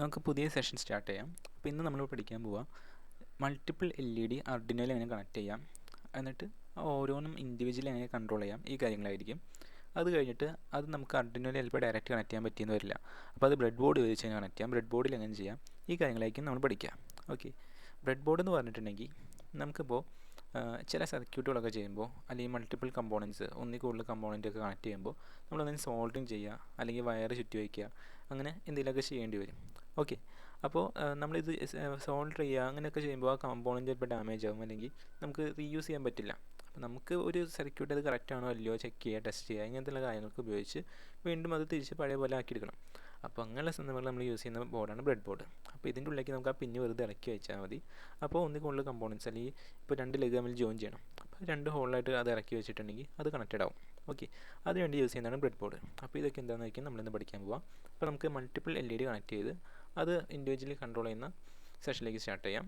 നമുക്ക് പുതിയ session start ചെയ്യാം. അപ്പോൾ ഇന്ന് നമ്മൾ പഠിക്കാൻ പോവുക മൾട്ടിപ്പിൾ LED ആർഡിനോയിൽ എങ്ങനെ കണക്ട് ചെയ്യാം, എന്നിട്ട് ഓരോന്നും ഇൻഡിവിജ്വലി എങ്ങനെ കൺട്രോൾ ചെയ്യാം, ഈ കാര്യങ്ങളായിരിക്കും. അത് കഴിഞ്ഞിട്ട് അത് നമുക്ക് ആർഡിനോയിൽ ചിലപ്പോൾ ഡയറക്റ്റ് കണക്ട് ചെയ്യാൻ പറ്റിയെന്ന് വരില്ല. അപ്പോൾ അത് ബ്രെഡ് ബോർഡ് ഉപയോഗിച്ച് എങ്ങനെ കണക്ട് ചെയ്യാം, ബ്രെഡ് ബോർഡിൽ എങ്ങനെ ചെയ്യാം, ഈ കാര്യങ്ങളായിരിക്കും നമ്മൾ പഠിക്കുക. ഓക്കെ, ബ്രെഡ് ബോർഡ് എന്ന് പറഞ്ഞിട്ടുണ്ടെങ്കിൽ നമുക്കിപ്പോൾ ചില സർക്യൂട്ടുകളൊക്കെ ചെയ്യുമ്പോൾ അല്ലെങ്കിൽ മൾട്ടിപ്പിൾ കമ്പോണൻസ് ഒന്നിൽ കൂടുതൽ കമ്പോണൻ്റ് ഒക്കെ കണക്ട് ചെയ്യുമ്പോൾ നമ്മളതിന് സോൾഡറിങ് ചെയ്യുക അല്ലെങ്കിൽ വയർ ചുറ്റി വയ്ക്കുക, അങ്ങനെ എന്തെങ്കിലുമൊക്കെ ചെയ്യേണ്ടി വരും. ഓക്കെ, അപ്പോൾ നമ്മളിത് സോൾഡർ ചെയ്യുക അങ്ങനെയൊക്കെ ചെയ്യുമ്പോൾ ആ കമ്പോണൻറ്റ് ചിലപ്പോൾ ഡാമേജ് ആകും അല്ലെങ്കിൽ നമുക്ക് റീയൂസ് ചെയ്യാൻ പറ്റില്ല. അപ്പോൾ നമുക്ക് ഒരു സർക്യൂട്ട് അത് കറക്റ്റ് ആണോ അല്ലയോ ചെക്ക് ചെയ്യുക, ടെസ്റ്റ് ചെയ്യുക, ഇങ്ങനത്തെ കാര്യങ്ങൾക്ക് ഉപയോഗിച്ച് വീണ്ടും അത് തിരിച്ച് പഴയ പോലെ ആക്കിയെടുക്കണം. അപ്പോൾ അങ്ങനെയുള്ള സന്ദർഭങ്ങളിൽ നമ്മൾ യൂസ് ചെയ്യുന്ന ബോർഡാണ് ബ്രെഡ് ബോർഡ്. അപ്പോൾ ഇതിൻ്റെ ഉള്ളിലേക്ക് നമുക്ക് ആ പിന്ന് വെറുതെ ഇറക്കി വെച്ചാൽ മതി. അപ്പോൾ ഒന്നിൽ കൂടുതൽ കമ്പോണൻസ് അല്ലെങ്കിൽ ഇപ്പോൾ രണ്ട് ലെഗ് തമ്മിൽ ജോയിൻ ചെയ്യണം, അപ്പോൾ രണ്ട് ഹോളായിട്ട് അത് ഇറക്കി വെച്ചിട്ടുണ്ടെങ്കിൽ അത് കണക്റ്റഡ് ആവും. ഓക്കെ, അതിനുവേണ്ടി യൂസ് ചെയ്യുന്നതാണ് ബ്രെഡ് ബോർഡ്. അപ്പോൾ ഇതൊക്കെ എന്താണെന്ന് നമ്മളിന്ന് പഠിക്കാൻ പോവാം. അപ്പോൾ നമുക്ക് മൾട്ടിപ്പിൾ LED കണക്ട് ചെയ്ത് അത് ഇൻഡിവിജ്വലി കൺട്രോൾ ചെയ്യുന്ന സെഷനിലേക്ക് സ്റ്റാർട്ട് ചെയ്യാം.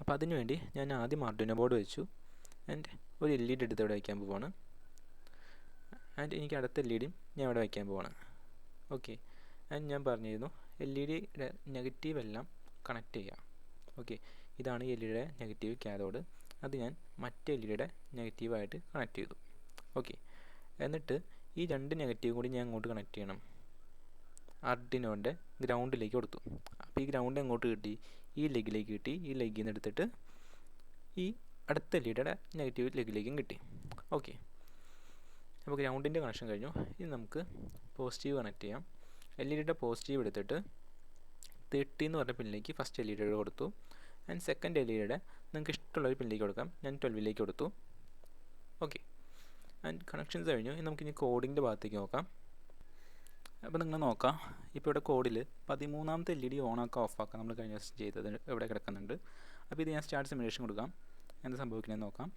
അപ്പോൾ അതിനുവേണ്ടി ഞാൻ ആദ്യം ആർഡിനോ ബോർഡ് വെച്ചു ആൻഡ് ഒരു LED എടുത്ത് ഇവിടെ വയ്ക്കാൻ പോവാണ്. ആൻഡ് എനിക്ക് അടുത്ത LEDയും ഞാൻ ഇവിടെ വയ്ക്കാൻ പോവാണ്. ഓക്കെ, ആൻഡ് ഞാൻ പറഞ്ഞിരുന്നു LEDയുടെ നെഗറ്റീവ് എല്ലാം കണക്ട് ചെയ്യുക. ഓക്കെ, ഇതാണ് LEDയുടെ നെഗറ്റീവ് കാഥോഡ്. അത് ഞാൻ മറ്റേ LEDയുടെ നെഗറ്റീവായിട്ട് കണക്ട് ചെയ്തു. ഓക്കെ, എന്നിട്ട് ഈ രണ്ട് നെഗറ്റീവ് കൂടി ഞാൻ അങ്ങോട്ട് കണക്ട് ചെയ്യണം. ആർഡിനോൻ്റെ ഗ്രൗണ്ടിലേക്ക് കൊടുത്തു. അപ്പോൾ ഈ ഗ്രൗണ്ട് എങ്ങോട്ട് കിട്ടി, ഈ ലെഗിലേക്ക് കിട്ടി. ഈ ലെഗിൽ നിന്ന് എടുത്തിട്ട് ഈ അടുത്ത LEDയുടെ നെഗറ്റീവ് ലെഗിലേക്കും കിട്ടി. ഓക്കെ, അപ്പോൾ ഗ്രൗണ്ടിൻ്റെ കണക്ഷൻ കഴിഞ്ഞു. ഇനി നമുക്ക് പോസിറ്റീവ് കണക്ട് ചെയ്യാം. LEDയുടെ പോസിറ്റീവ് എടുത്തിട്ട് 30 എന്ന് പറഞ്ഞ പിന്നിലേക്ക് ഫസ്റ്റ് LEDയുടെ കൊടുത്തു. ആൻഡ് സെക്കൻഡ് LEDയുടെ നിങ്ങൾക്ക് ഇഷ്ടമുള്ളൊരു പിന്നിലേക്ക് കൊടുക്കാം. ഞാൻ 12ലേക്ക് കൊടുത്തു. ഓക്കെ, ആൻഡ് കണക്ഷൻസ് കഴിഞ്ഞു. ഇനി നമുക്കിനി കോഡിങ്ങിൻ്റെ ഭാഗത്തേക്ക് നോക്കാം. അപ്പോൾ നിങ്ങൾ നോക്കാം, ഇപ്പോൾ ഇവിടെ കോഡിൽ 13ാമത്തെ LED ഓണാക്കുക ഓഫാക്കുക നമ്മൾ കഴിഞ്ഞ ദിവസം ചെയ്തത് ഇവിടെ കിടക്കുന്നുണ്ട്. അപ്പോൾ ഇത് ഞാൻ സ്റ്റാർട്ട് സിമുലേഷൻ കൊടുക്കാം, എന്താ സംഭവിക്കണമെന്ന് നോക്കാം.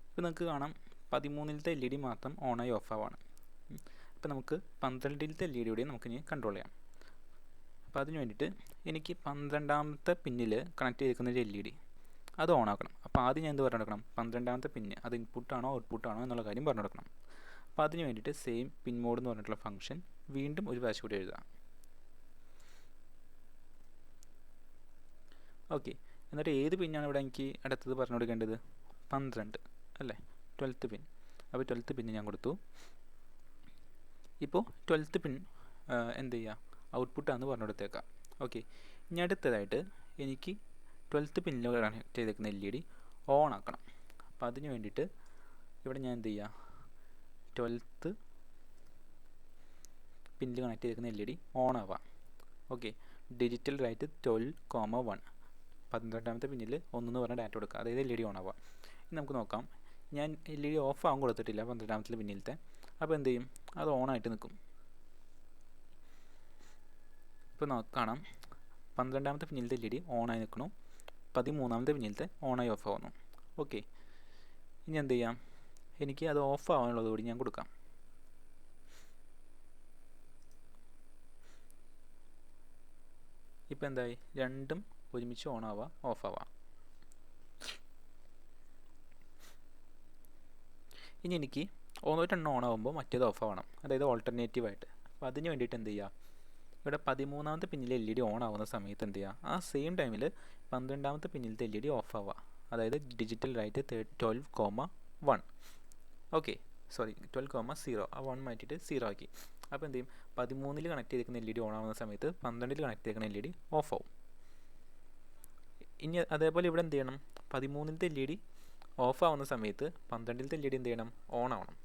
ഇപ്പോൾ നിങ്ങൾക്ക് കാണാം 13ാമത്തെ LED മാത്രം ഓണായി ഓഫാവാണ്. അപ്പോൾ നമുക്ക് 12ാമത്തെ LED നമുക്കിനി കൺട്രോൾ ചെയ്യാം. അപ്പോൾ അതിന് വേണ്ടിയിട്ട് എനിക്ക് 12ാമത്തെ പിന്നിൽ കണക്ട് ചെയ്തിരിക്കുന്ന ഒരു LED അത് ഓണാക്കണം. അപ്പോൾ ആദ്യം ഞാൻ എന്ത് പറഞ്ഞു കൊടുക്കണം, 12ാമത്തെ പിന്ന് അത് ഇൻപുട്ടാണോ ഔട്ട്പുട്ടാണോ എന്നുള്ള കാര്യം പറഞ്ഞു കൊടുക്കണം. അപ്പോൾ അതിന് വേണ്ടിയിട്ട് സെയിം പിൻ മോഡ് എന്ന് പറഞ്ഞിട്ടുള്ള ഫംഗ്ഷൻ വീണ്ടും ഒരു പ്രാവശ്യം കൂടി എഴുതാം. ഓക്കെ, എന്നിട്ട് ഏത് പിന്നാണ് ഇവിടെ എനിക്ക് അടുത്തത് പറഞ്ഞു കൊടുക്കേണ്ടത്, 12 അല്ലേ, 12th പിൻ. അപ്പോൾ 12th പിന്ന് ഞാൻ കൊടുത്തു. ഇപ്പോൾ 12th പിൻ എന്ത് ചെയ്യുക, ഔട്ട്പുട്ടാണെന്ന് പറഞ്ഞു കൊടുത്തേക്കാം. ഓക്കെ, ഇനി അടുത്തതായിട്ട് എനിക്ക് 12th പിന്നിൽ കണക്ട് ചെയ്തേക്കുന്ന LED ഓൺ ആക്കണം. അപ്പോൾ അതിന് വേണ്ടിയിട്ട് ഇവിടെ ഞാൻ എന്ത് ചെയ്യുക, 12th പിന്നിൽ കണക്ട് ചെയ്തിരിക്കുന്ന LED ഓൺ ആവാം. ഓക്കെ, ഡിജിറ്റൽ റൈറ്റ് 12,1 12ാമത്തെ പിന്നിൽ 1 എന്ന് പറഞ്ഞ ഡാറ്റ കൊടുക്കുക, അതായത് LED ഓൺ ആവാം. ഇനി നമുക്ക് നോക്കാം, ഞാൻ LED ഓഫ് ആവാൻ കൊടുത്തിട്ടില്ല 12ാമത്തെ പിന്നിലത്തെ. അപ്പോൾ എന്ത് ചെയ്യും, അത് ഓണായിട്ട് നിൽക്കും. ഇപ്പോൾ കാണാം 12ാമത്തെ പിന്നിലത്തെ LED ഓണായി നിൽക്കണു, 13ാമത്തെ പിന്നിലത്തെ ഓണായി ഓഫ് ആവുന്നു. ഓക്കെ, ഇനി എന്ത് ചെയ്യാം, എനിക്ക് അത് ഓഫ് ആവാനുള്ളത് കൂടി ഞാൻ കൊടുക്കാം. ഇപ്പം എന്തായി, രണ്ടും ഒരുമിച്ച് ഓൺ ആവുക ഓഫ് ആവുക. ഇനി എനിക്ക് ഒരെണ്ണം ഓൺ ആകുമ്പോൾ മറ്റേത് ഓഫ് ആവണം, അതായത് ഓൾട്ടർനേറ്റീവായിട്ട്. അപ്പോൾ അതിന് വേണ്ടിയിട്ട് എന്ത് ചെയ്യുക, ഇവിടെ 13ാമത്തെ പിന്നിൽ LED ഓൺ ആവുന്ന സമയത്ത് എന്ത് ചെയ്യുക, ആ സെയിം ടൈമിൽ 12ാമത്തെ പിന്നിലത്തെ LED ഓഫ് ആവുക, അതായത് ഡിജിറ്റൽ റൈറ്റ് 12,1. ഓക്കെ, സോറി 12,0, ആ 1 മാറ്റിയിട്ട് 0 ആക്കി. അപ്പോൾ എന്ത് ചെയ്യും, 13ൽ കണക്ട് ചെയ്തിരിക്കുന്ന LED ഓൺ ആവുന്ന സമയത്ത് 12ൽ കണക്ട് ചെയ്തിരിക്കുന്ന LED ഓഫ് ആവും. ഇനി അതേപോലെ ഇവിടെ എന്ത് ചെയ്യണം, 13ത്തെ LED ഓഫ് ആവുന്ന സമയത്ത് 12ത്തെ LED എന്ത് ചെയ്യണം, ഓൺ ആവണം.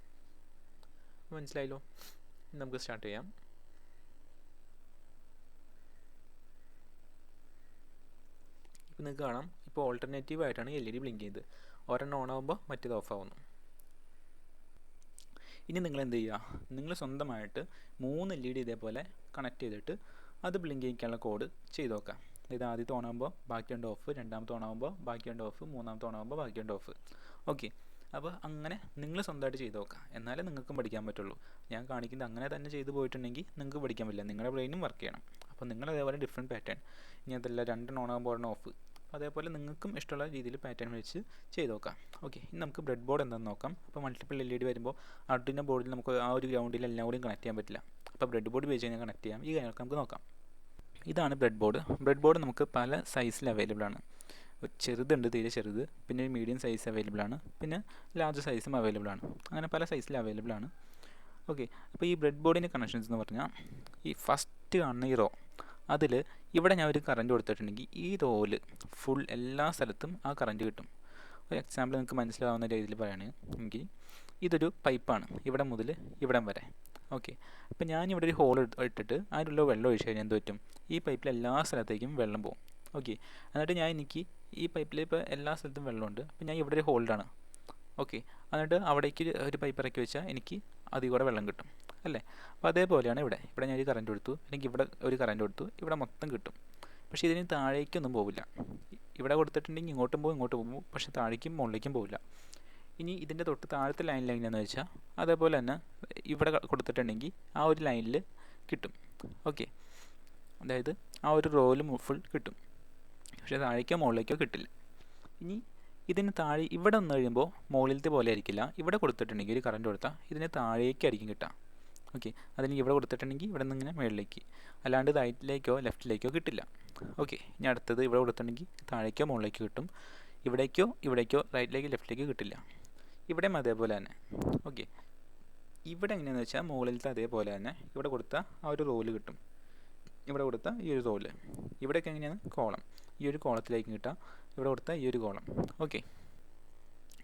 മനസ്സിലായല്ലോ, നമുക്ക് സ്റ്റാർട്ട് ചെയ്യാം. ഇപ്പോൾ നിങ്ങൾക്ക് കാണാം, ഇപ്പോൾ ഓൾട്ടർനേറ്റീവായിട്ടാണ് LED ബ്ലിങ്ക് ചെയ്ത്, ഒരെണ്ണം ഓൺ ആകുമ്പോൾ മറ്റേത് ഓഫ് ആവുന്നു. ഇനി നിങ്ങൾ എന്ത് ചെയ്യുക, നിങ്ങൾ സ്വന്തമായിട്ട് 3 LED ഇതേപോലെ കണക്ട് ചെയ്തിട്ട് അത് ബ്ലിങ്ക് ചെയ്യിക്കാനുള്ള കോഡ് ചെയ്ത് നോക്കാം. ഇത് ആദ്യത്തെ ഓൺ ആകുമ്പോൾ ബാക്കിയുണ്ട് ഓഫ്, രണ്ടാമത്തെ ഓൺ ആകുമ്പോൾ ബാക്കിയുണ്ട് ഓഫ്, മൂന്നാമത്തെ ഓൺ ആകുമ്പോൾ ബാക്കിയുണ്ട് ഓഫ്. ഓക്കെ, അപ്പോൾ അങ്ങനെ നിങ്ങൾ സ്വന്തമായിട്ട് ചെയ്ത് നോക്കാം, എന്നാലേ നിങ്ങൾക്കും പഠിക്കാൻ പറ്റുള്ളൂ. ഞാൻ കാണിക്കുന്നത് അങ്ങനെ തന്നെ ചെയ്ത് പോയിട്ടുണ്ടെങ്കിൽ നിങ്ങൾക്ക് പഠിക്കാൻ പറ്റില്ല, നിങ്ങളുടെ ബ്രെയിനും വർക്ക് ചെയ്യണം. അപ്പോൾ നിങ്ങൾ അതേപോലെ ഡിഫറെൻറ്റ് പാറ്റേൺ, ഇനി അതല്ല 2 ഓൺ ആകുമ്പോൾ ഒരെണ്ണം ഓഫ്, അപ്പോൾ അതേപോലെ നിങ്ങൾക്കും ഇഷ്ടമുള്ള രീതിയിൽ പാറ്റേൺ വെച്ച് ചെയ്ത് നോക്കാം. ഓക്കെ, ഇനി നമുക്ക് ബ്രെഡ് ബോർഡ് എന്താണെന്ന് നോക്കാം. അപ്പോൾ മൾട്ടിപ്പിൾ LED വരുമ്പോൾ ആർഡിനോ ബോർഡിൽ നമുക്ക് ആ ഒരു ഗ്രൗണ്ടിൽ എല്ലാം കൂടി കണക്ട് ചെയ്യാൻ പറ്റില്ല. അപ്പോൾ ബ്രെഡ് ബോർഡ് ഉപയോഗിച്ച് കഴിഞ്ഞാൽ കണക്ട് ചെയ്യാം. ഈ കാര്യങ്ങൾക്ക് നമുക്ക് നോക്കാം. ഇതാണ് ബ്രെഡ് ബോർഡ്. ബ്രെഡ് ബോർഡ് നമുക്ക് പല സൈസിൽ അവൈലബിൾ ആണ്. ചെറുതുണ്ട്, തീരെ ചെറുത്, പിന്നെ മീഡിയം സൈസ് അവൈലബിൾ ആണ്, പിന്നെ ലാർജ് സൈസും അവൈലബിൾ ആണ്. അങ്ങനെ പല സൈസിൽ അവൈലബിൾ ആണ്. ഓക്കെ, അപ്പോൾ ഈ ബ്രെഡ് ബോർഡിൻ്റെ കണക്ഷൻസ് എന്ന് പറഞ്ഞാൽ ഈ ഫസ്റ്റ് കാണുന്ന ഈ റോ, അതിൽ ഇവിടെ ഞാൻ ഒരു കറണ്ട് കൊടുത്തിട്ടുണ്ടെങ്കിൽ ഈ റോയിൽ ഫുൾ എല്ലാ സ്ഥലത്തും ആ കറണ്ട് കിട്ടും. ഒരു എക്സാമ്പിൾ നിങ്ങൾക്ക് മനസ്സിലാവുന്ന രീതിയിൽ പറയുകയാണെങ്കിൽ ഇതൊരു പൈപ്പാണ്, ഇവിടെ മുതൽ ഇവിടം വരെ. ഓക്കെ, അപ്പോൾ ഞാനിവിടെ ഒരു ഹോൾ ഇട്ടിട്ട് അതിലുള്ള വെള്ളം ഒഴിച്ച് കഴിഞ്ഞാൽ എന്ത് പറ്റും? ഈ പൈപ്പിൽ എല്ലാ സ്ഥലത്തേക്കും വെള്ളം പോകും. ഓക്കെ, എന്നിട്ട് എനിക്ക് ഈ പൈപ്പിൽ ഇപ്പോൾ എല്ലാ സ്ഥലത്തും വെള്ളമുണ്ട്. അപ്പോൾ ഞാൻ ഇവിടെ ഒരു ഹോൾഡാണ്. ഓക്കെ, എന്നിട്ട് അവിടേക്ക് ഒരു പൈപ്പ് ഇറക്കി വെച്ചാൽ എനിക്ക് അതിൽ കൂടെ വെള്ളം കിട്ടും അല്ലേ? അപ്പോൾ അതേപോലെയാണ് ഇവിടെ ഞാൻ ഒരു കറണ്ട് കൊടുത്തു, അല്ലെങ്കിൽ ഇവിടെ ഒരു കറണ്ട് കൊടുത്തു, ഇവിടെ മൊത്തം കിട്ടും. പക്ഷേ ഇതിന് താഴേക്കൊന്നും പോവില്ല. ഇവിടെ കൊടുത്തിട്ടുണ്ടെങ്കിൽ ഇങ്ങോട്ടും പോകും ഇങ്ങോട്ടും പോകും, പക്ഷേ താഴേക്കും മുകളിലേക്കും പോവില്ല. ഇനി ഇതിൻ്റെ തൊട്ട് താഴത്തെ ലൈൻ എങ്ങനെയാണെന്ന് വെച്ചാൽ അതേപോലെ തന്നെ ഇവിടെ കൊടുത്തിട്ടുണ്ടെങ്കിൽ ആ ഒരു ലൈനിൽ കിട്ടും. ഓക്കെ, അതായത് ആ ഒരു റോയിൽ ഫുൾ കിട്ടും, പക്ഷേ താഴേക്കോ മുകളിലേക്കോ കിട്ടില്ല. ഇനി ഇതിന് താഴെ ഇവിടെ വന്നു കഴിയുമ്പോൾ മുകളിലത്തെ പോലെ ആയിരിക്കില്ല. ഇവിടെ കൊടുത്തിട്ടുണ്ടെങ്കിൽ ഒരു കറണ്ട് കൊടുത്താൽ ഇതിന് താഴേക്കായിരിക്കും കിട്ടുക. ഓക്കെ, അതിന് ഇവിടെ കൊടുത്തിട്ടുണ്ടെങ്കിൽ ഇവിടെ നിന്ന് ഇങ്ങനെ മുകളിലേക്ക്, അല്ലാണ്ട് റൈറ്റിലേക്കോ ലെഫ്റ്റിലേക്കോ കിട്ടില്ല. ഓക്കെ, ഇനി അടുത്തത് ഇവിടെ കൊടുത്തിട്ടുണ്ടെങ്കിൽ താഴേക്കോ മുകളിലേക്കോ കിട്ടും. ഇവിടേക്കോ റൈറ്റിലേക്ക് ലെഫ്റ്റിലേക്ക് കിട്ടില്ല. ഇവിടെയും അതേപോലെ തന്നെ. ഓക്കെ, ഇവിടെ എങ്ങനെയാണെന്ന് വെച്ചാൽ മുകളിലത്തെ അതേപോലെ തന്നെ ഇവിടെ കൊടുത്താൽ ആ ഒരു റോല് കിട്ടും, ഇവിടെ കൊടുത്താൽ ഈ ഒരു റോല്. ഇവിടെയൊക്കെ എങ്ങനെയാണ് കോളം, ഈ ഒരു കോളത്തിലേക്ക് കിട്ടുക, ഇവിടെ കൊടുത്താൽ ഈ ഒരു കോളം. ഓക്കെ,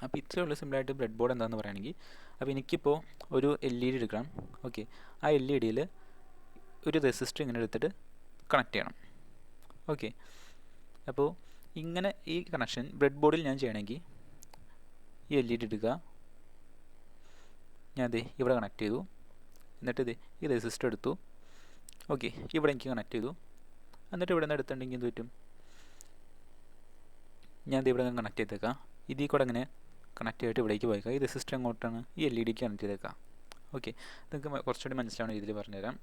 അപ്പോൾ ഇത്രയേ ഉള്ളൂ സിമ്പിളായിട്ട് ബ്രെഡ് ബോർഡ് എന്താണെന്ന് പറയുകയാണെങ്കിൽ. അപ്പോൾ എനിക്കിപ്പോൾ ഒരു LED എടുക്കണം. ഓക്കെ, ആ LEDയിൽ ഒരു റെസിസ്റ്റർ ഇങ്ങനെ എടുത്തിട്ട് കണക്ട് ചെയ്യണം. ഓക്കെ, അപ്പോൾ ഇങ്ങനെ ഈ കണക്ഷൻ ബ്രെഡ് ബോർഡിൽ ഞാൻ ചെയ്യണമെങ്കിൽ ഈ LED എടുക്കുക, ഞാൻ ഇവിടെ കണക്ട് ചെയ്തു, എന്നിട്ട് ഈ റെസിസ്റ്റർ എടുത്തു. ഓക്കെ, ഇവിടെ എനിക്ക് കണക്ട് ചെയ്തു, എന്നിട്ട് ഇവിടെ നിന്ന് എടുത്തിട്ടുണ്ടെങ്കിൽ എന്ത് പറ്റും? ഞാൻ ഇവിടെ നിന്ന് കണക്ട് ചെയ്തേക്കാം. ഇതിൽ കൂടെ അങ്ങനെ കണക്ട് ചെയ്തിട്ട് ഇവിടേക്ക് പോയേക്കാം. ഈ റെസിസ്റ്റർ എങ്ങോട്ടാണ്? ഈ LEDക്ക് കണക്ട് ചെയ്തേക്കാം. ഓക്കെ, നിങ്ങൾക്ക് കുറച്ചുകൂടി മനസ്സിലാവുന്ന രീതിയിൽ പറഞ്ഞുതരാം.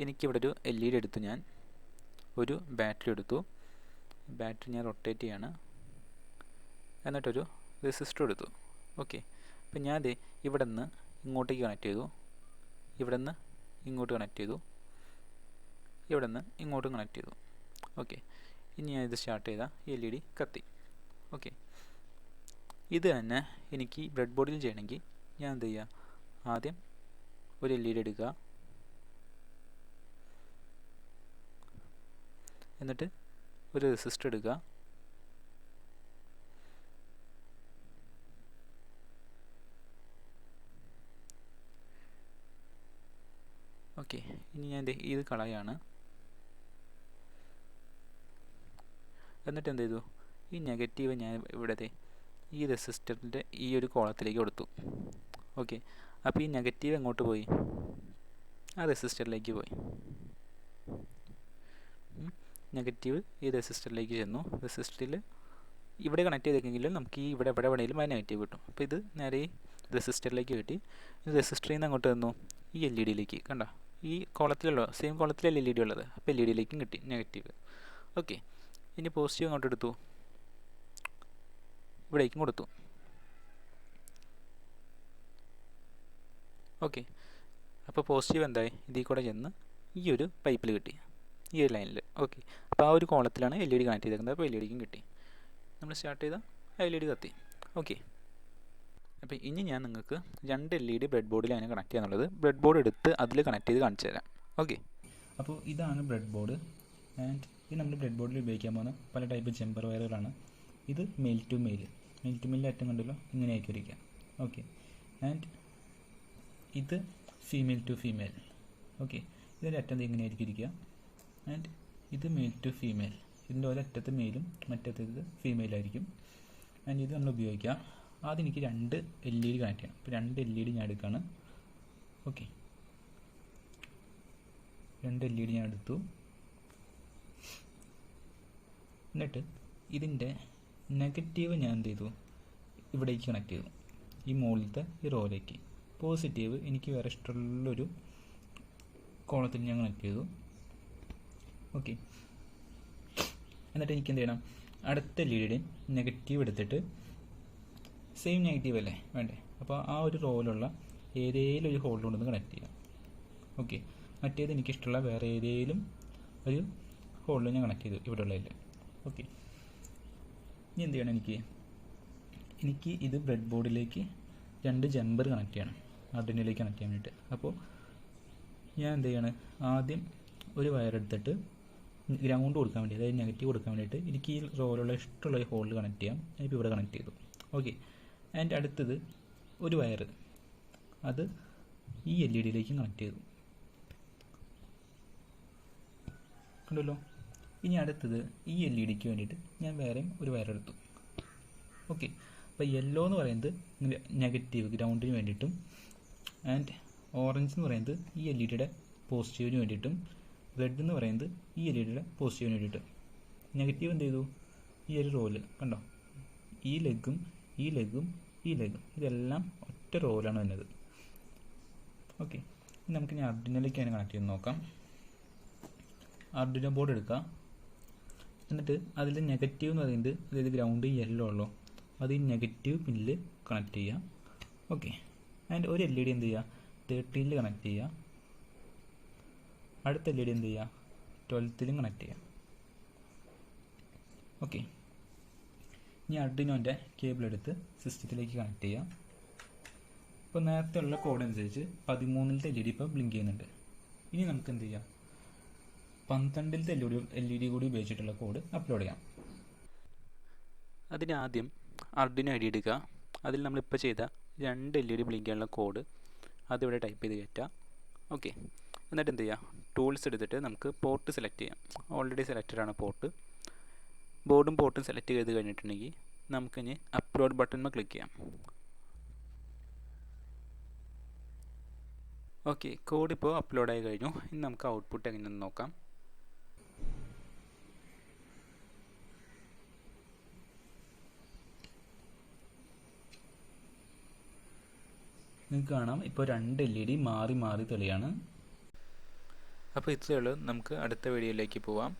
എനിക്കിവിടെ ഒരു LED എടുത്തു, ഞാൻ ഒരു ബാറ്ററി എടുത്തു, ബാറ്ററി ഞാൻ റൊട്ടേറ്റ് ചെയ്യാണ്, എന്നിട്ടൊരു റെസിസ്റ്റർ എടുത്തു. ഓക്കെ, അപ്പം ഞാൻ ഇവിടെ നിന്ന് ഇങ്ങോട്ടേക്ക് കണക്ട് ചെയ്തു, ഇവിടെ നിന്ന് ഇങ്ങോട്ട് കണക്ട് ചെയ്തു, ഇവിടെ നിന്ന് ഇങ്ങോട്ടും കണക്ട് ചെയ്തു. ഓക്കെ, ഇനി ഞാൻ ഇത് സ്റ്റാർട്ട് ചെയ്താൽ ഈ LED കത്തി. ഓക്കെ, ഇത് തന്നെ എനിക്ക് ബ്രെഡ് ബോർഡിൽ ചെയ്യണമെങ്കിൽ ഞാൻ എന്ത് ചെയ്യുക? ആദ്യം ഒരു LED എടുക്കുക, എന്നിട്ട് ഒരു റെസിസ്റ്റർ എടുക്കുക, ഓക്കെ, ഇനി ഞാൻ ഇത് കളയാണ്. എന്നിട്ട് എന്ത് ചെയ്തു? ഈ നെഗറ്റീവ് ഞാൻ ഇവിടെ ഈ റെസിസ്റ്ററിൻ്റെ ഈ ഒരു കോളത്തിലേക്ക് കൊടുത്തു. ഓക്കെ, അപ്പോൾ ഈ നെഗറ്റീവ് എങ്ങോട്ട് പോയി? ആ റെസിസ്റ്ററിലേക്ക് പോയി. നെഗറ്റീവ് ഈ റെസിസ്റ്ററിലേക്ക് ചെന്നു. റെസിസ്റ്ററിൽ ഇവിടെ കണക്ട് ചെയ്തെങ്കിലും നമുക്ക് ഈ ഇവിടെ വേണമെങ്കിലും ആ നെഗറ്റീവ് കിട്ടും. അപ്പോൾ ഇത് നേരെ ഈ റെസിസ്റ്ററിലേക്ക് കിട്ടി. ഈ റെസിസ്റ്ററിൽ നിന്ന് അങ്ങോട്ട് വന്നു ഈ LEDയിലേക്ക്. കണ്ടോ, ഈ കോളത്തിലുള്ള സെയിം കോളത്തിലല്ല LED ഉള്ളത്, അപ്പോൾ LEDയിലേക്കും കിട്ടി നെഗറ്റീവ്. ഓക്കെ, ഇനി പോസിറ്റീവ് അങ്ങോട്ട് എടുത്തു, ഇവിടേക്കും കൊടുത്തു. ഓക്കെ, അപ്പോൾ പോസിറ്റീവ് എന്തായി? ഇതിൽ കൂടെ ചെന്ന് ഈ ഒരു പൈപ്പിൽ കിട്ടി, ഈ ഒരു ലൈനിൽ. ഓക്കെ, അപ്പോൾ ആ ഒരു കോളത്തിലാണ് LED കണക്ട് ചെയ്തേക്കുന്നത്, അപ്പോൾ LEDക്കും കിട്ടി. നമ്മൾ സ്റ്റാർട്ട് ചെയ്താൽ ആ LED കത്തി. ഓക്കെ, അപ്പോൾ ഇനി ഞാൻ നിങ്ങൾക്ക് 2 LED ബ്രെഡ് ബോർഡിൽ അതിനെ കണക്ട് ചെയ്യാന്നുള്ളത് ബ്രെഡ് ബോർഡ് എടുത്ത് അതിൽ കണക്ട് ചെയ്ത് കാണിച്ചു തരാം. ഓക്കെ, അപ്പോൾ ഇതാണ് ബ്രെഡ് ബോർഡ്. ആൻഡ് ഇത് നമ്മൾ ബ്രെഡ് ബോർഡിൽ ഉപയോഗിക്കാൻ പോകുന്ന പല ടൈപ്പ് ജമ്പർ വയറുകളാണ്. ഇത് മെയിൽ ടു മെയിലിൻ്റെ അറ്റം കണ്ടല്ലോ, ഇങ്ങനെ ആയിരിക്കും ഇരിക്കുക. ഓക്കെ, ആൻഡ് ഇത് ഫീമെയിൽ ടു ഫീമെയിൽ. ഓക്കെ, ഇതിൻ്റെ അറ്റം ഇങ്ങനെ ആയിരിക്കും ഇരിക്കുക. ആൻഡ് ഇത് മെയിൽ ടു ഫീമെയിൽ, ഇതിൻ്റെ ഒരറ്റത്ത് മെയിലും മറ്റത്തത് ഫീമെയിലായിരിക്കും. ആൻഡ് ഇത് നമ്മൾ ഉപയോഗിക്കുക. ആദ്യം എനിക്ക് 2 LED കണക്ട് ചെയ്യണം. അപ്പോൾ 2 LED ഞാൻ എടുക്കുകയാണ്. ഓക്കെ, 2 LED ഞാൻ എടുത്തു. എന്നിട്ട് ഇതിൻ്റെ നെഗറ്റീവ് ഞാൻ എന്ത് ചെയ്തു? ഇവിടേക്ക് കണക്ട് ചെയ്തു, ഈ മുകളിലത്തെ ഈ റോയിലേക്ക്. പോസിറ്റീവ് എനിക്ക് വേറെ ഇഷ്ടമുള്ളൊരു കോളത്തിൽ ഞാൻ കണക്ട് ചെയ്തു. ഓക്കെ, എന്നിട്ട് എനിക്ക് എന്ത് ചെയ്യണം, അടുത്ത എൽ നെഗറ്റീവ് എടുത്തിട്ട് സെയിം നെഗറ്റീവ് അല്ലേ വേണ്ടേ, അപ്പോൾ ആ ഒരു റോയിലുള്ള ഏതെങ്കിലും ഒരു ഹോളിൽ കൊണ്ടൊന്ന് കണക്ട് ചെയ്യാം. ഓക്കെ, മറ്റേത് എനിക്കിഷ്ടമുള്ള വേറെ ഏതെങ്കിലും ഒരു ഹോളിൽ ഞാൻ കണക്ട് ചെയ്തു ഇവിടെ ഉള്ളതിൽ. ഓക്കെ, ഇനി എന്ത് ചെയ്യണം, എനിക്ക് ഇത് ബ്രെഡ് ബോർഡിലേക്ക് 2 ജമ്പർ കണക്ട് ചെയ്യണം, ആർഡിനോയിലേക്ക് കണക്ട് ചെയ്യാൻ വേണ്ടിയിട്ട്. അപ്പോൾ ഞാൻ എന്ത് ചെയ്യണം, ആദ്യം ഒരു വയർ എടുത്തിട്ട് ഗ്രൗണ്ട് കൊടുക്കാൻ വേണ്ടി, അതായത് നെഗറ്റീവ് കൊടുക്കാൻ വേണ്ടിയിട്ട് എനിക്ക് ഈ റോയിലുള്ള ഇഷ്ടമുള്ള ഒരു ഹോളിൽ കണക്ട് ചെയ്യാം. ഞാനിപ്പോൾ ഇവിടെ കണക്ട് ചെയ്തു. ഓക്കെ, ആൻഡ് അടുത്തത് ഒരു വയർ അത് ഈ LED കണക്ട് ചെയ്തു, കണ്ടല്ലോ. ഇനി അടുത്തത് ഈ LED വേണ്ടിയിട്ട് ഞാൻ വേറെയും ഒരു വയർ എടുത്തു. ഓക്കെ, അപ്പോൾ യെല്ലോ എന്ന് പറയുന്നത് നെഗറ്റീവ് ഗ്രൗണ്ടിന് വേണ്ടിയിട്ടും ആൻഡ് ഓറഞ്ച് എന്ന് പറയുന്നത് ഈ LED പോസിറ്റീവിന് വേണ്ടിയിട്ടും റെഡ് എന്ന് പറയുന്നത് ഈ LED പോസിറ്റീവിന് വേണ്ടിയിട്ടും. നെഗറ്റീവ് എന്ത് ചെയ്തു, ഈ ഒരു റോല് കണ്ടോ, ഈ ലെഗും ഈ ലെഗും ഈ ലെഗും ഇതെല്ലാം ഒറ്റ റോലാണ് വന്നത്. ഓക്കെ, ഇനി നമുക്ക് ഇനി ആർഡിനോയിലേക്ക് അതിനെ കണക്ട് ചെയ്ത് നോക്കാം. ആർഡിനോ ബോർഡ് എടുക്കുക, എന്നിട്ട് അതിൽ നെഗറ്റീവ് എന്ന് പറയുന്നത്, അതായത് ഗ്രൗണ്ട് യെല്ലോ ഉള്ളൂ, അത് ഈ നെഗറ്റീവ് പിന്നിൽ കണക്ട് ചെയ്യുക. ഓക്കെ, ആൻഡ് ഒരു LED എന്ത് ചെയ്യുക, 13 കണക്ട് ചെയ്യുക. അടുത്ത LED എന്ത് ചെയ്യുക, 12 കണക്ട് ചെയ്യുക. ഓക്കെ, ഇനി ആർഡിനോൻ്റെ കേബിൾ എടുത്ത് സിസ്റ്റത്തിലേക്ക് കണക്ട് ചെയ്യുക. ഇപ്പോൾ നേരത്തെ ഉള്ള കോഡ് അനുസരിച്ച് 13ത്തെ LED ഇപ്പോൾ ബ്ലിങ്ക് ചെയ്യുന്നുണ്ട്. ഇനി നമുക്ക് എന്ത് ചെയ്യാം, 12ത്തെ LED കൂടി ഉപയോഗിച്ചിട്ടുള്ള കോഡ് അപ്ലോഡ് ചെയ്യാം. അതിനാദ്യം ആർഡിനോ ID എടുക്കുക, അതിൽ നമ്മളിപ്പോൾ ചെയ്ത 2 LED ബ്ലിങ്ക് ചെയ്യാനുള്ള കോഡ് അതിവിടെ ടൈപ്പ് ചെയ്ത് കയറ്റുക. ഓക്കെ, എന്നിട്ട് എന്ത് ചെയ്യുക, ടൂൾസ് എടുത്തിട്ട് നമുക്ക് പോർട്ട് സെലക്ട് ചെയ്യാം. ഓൾറെഡി സെലക്റ്റഡ് ആണ് പോർട്ട്. ബോർഡും പോർട്ടും സെലക്ട് ചെയ്ത് കഴിഞ്ഞിട്ടുണ്ടെങ്കിൽ നമുക്കിനി അപ്ലോഡ് ബട്ടണിൽ ക്ലിക്ക് ചെയ്യാം. ഓക്കെ, കോഡ് ഇപ്പോൾ അപ്ലോഡായി കഴിഞ്ഞു. ഇനി നമുക്ക് ഔട്ട്പുട്ട് എങ്ങനെയെന്ന് നോക്കാം. നിങ്ങൾക്ക് കാണാം ഇപ്പോൾ 2 LED മാറി മാറി തെളിയാണ്. അപ്പോൾ ഇത്രയേ ഉള്ളൂ, നമുക്ക് അടുത്ത വീഡിയോയിലേക്ക് പോവാം.